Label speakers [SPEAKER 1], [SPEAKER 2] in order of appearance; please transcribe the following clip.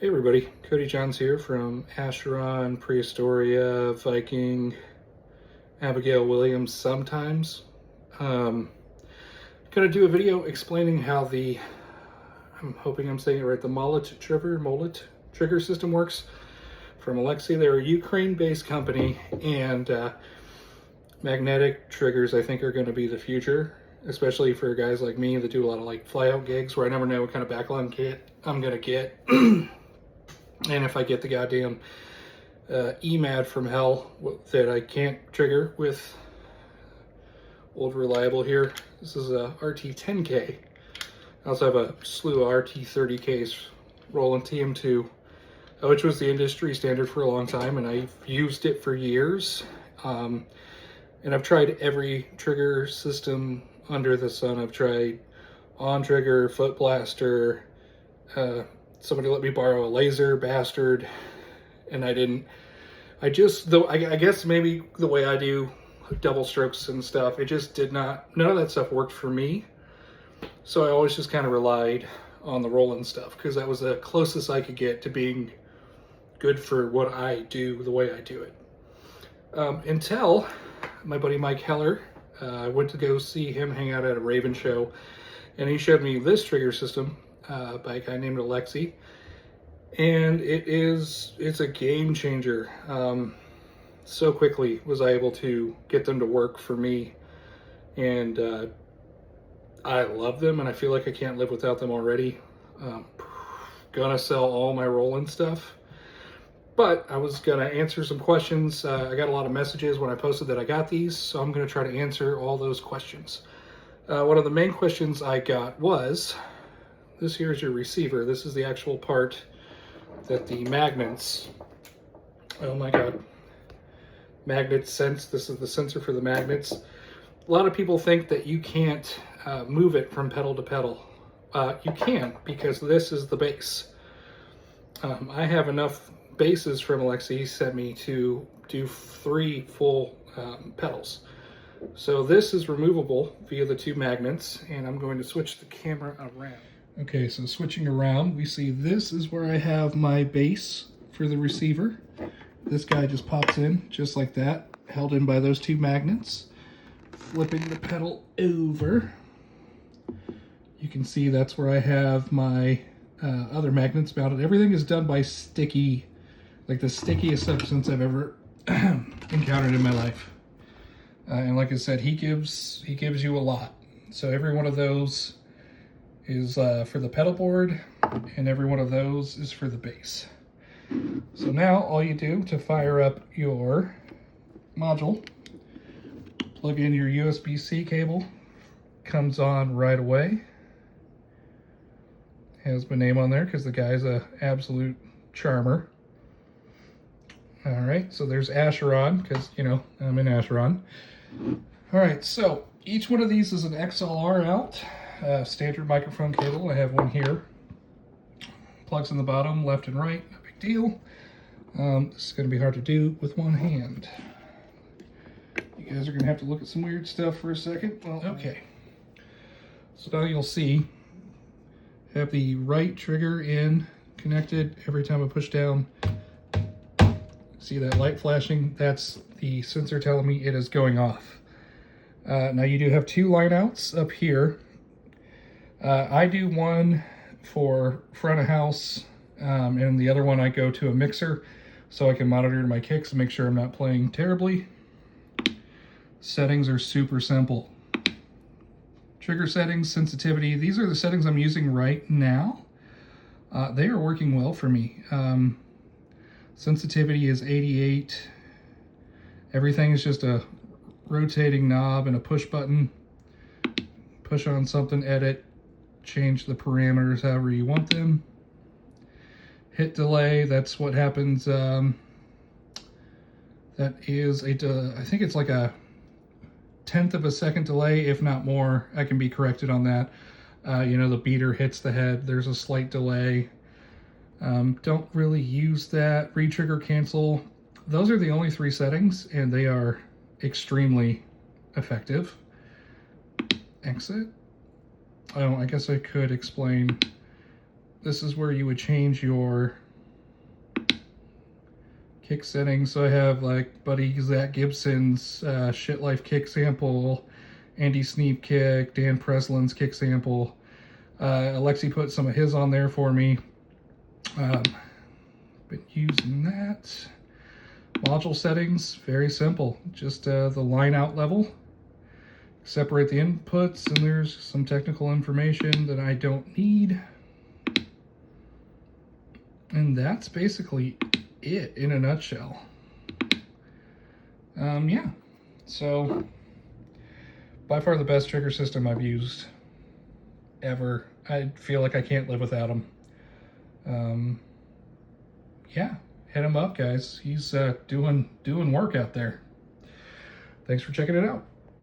[SPEAKER 1] Hey everybody, Cody Johns here from Acheron, Prehistoria, Viking, Abigail Williams sometimes. Gonna do a video explaining how I'm hoping I'm saying it right, the Molot Trigger System works from Alexei. They're a Ukraine-based company, and magnetic triggers I think are gonna be the future, especially for guys like me that do a lot of like fly-out gigs where I never know what kind of backline kit I'm gonna get. And if I get the goddamn EMAD from hell that I can't trigger with old reliable here. This is a RT10K. I also have a slew of RT30Ks rolling TM2, which was the industry standard for a long time, and I've used it for years. And I've tried every trigger system under the sun. I've tried on trigger, foot blaster, somebody let me borrow a laser bastard, and I didn't. I guess maybe the way I do double strokes and stuff, it just did not, none of that stuff worked for me. So I always just kind of relied on the rolling stuff because that was the closest I could get to being good for what I do the way I do it. Until my buddy Mike Heller, I went to go see him hang out at a Raven show, and he showed me this trigger system by a guy named Alexei, and it's a game changer. So quickly was I able to get them to work for me, and I love them, and I feel like I can't live without them already. Gonna sell all my Roland stuff, but I was gonna answer some questions. I got a lot of messages when I posted that I got these, so I'm gonna try to answer all those questions. One of the main questions I got was, this here is your receiver. This is the actual part that the magnets, oh my god, magnets sense. This is the sensor for the magnets. A lot of people think that you can't move it from pedal to pedal. You can, because this is the base. I have enough bases from Alexei sent me to do 3 full pedals. So this is removable via the 2 magnets, and I'm going to switch the camera around. Okay, so switching around, we see this is where I have my base for the receiver. This guy just pops in just like that, held in by those 2 magnets. Flipping the pedal over, you can see that's where I have my other magnets mounted. Everything is done by sticky, like the stickiest substance I've ever encountered in my life. And like I said, he gives you a lot. So every one of those is for the pedal board, and every one of those is for the base. So now all you do to fire up your module, plug in your USB-C cable, comes on right away. Has my name on there because the guy's a absolute charmer. All right, so there's Acheron, because, you know, I'm in Acheron. All right, so each one of these is an XLR out, standard microphone cable. I have one here. Plugs in the bottom, left and right, no big deal. This is going to be hard to do with one hand. You guys are going to have to look at some weird stuff for a second. Well, okay. So now you'll see, have the right trigger in, connected. Every time I push down, see that light flashing? That's the sensor telling me it is going off. Now you do have 2 line outs up here. I do one for front of house, and the other one I go to a mixer so I can monitor my kicks and make sure I'm not playing terribly. Settings are super simple. Trigger settings, sensitivity, these are the settings I'm using right now. They are working well for me. Sensitivity is 88. Everything is just a rotating knob and a push button. Push on something, edit, change the parameters however you want them. Hit delay, that's what happens. That is I think it's like a 1/10 of a second delay, if not more. I can be corrected on that. You know, the beater hits the head, there's a slight delay. Don't really use that. Re-trigger, cancel. Those are the only 3 settings, and they are extremely effective. Exit. Oh, I guess I could explain. This is where you would change your kick settings. So I have like Buddy Zach Gibson's Shit Life kick sample, Andy Sneap kick, Dan Preslin's kick sample. Alexi put some of his on there for me. Been using that. Module settings, very simple. Just the line out level. Separate the inputs, and there's some technical information that I don't need. And that's basically it in a nutshell. Yeah, so by far the best trigger system I've used ever. I feel like I can't live without him. Yeah, hit him up, guys. He's doing work out there. Thanks for checking it out.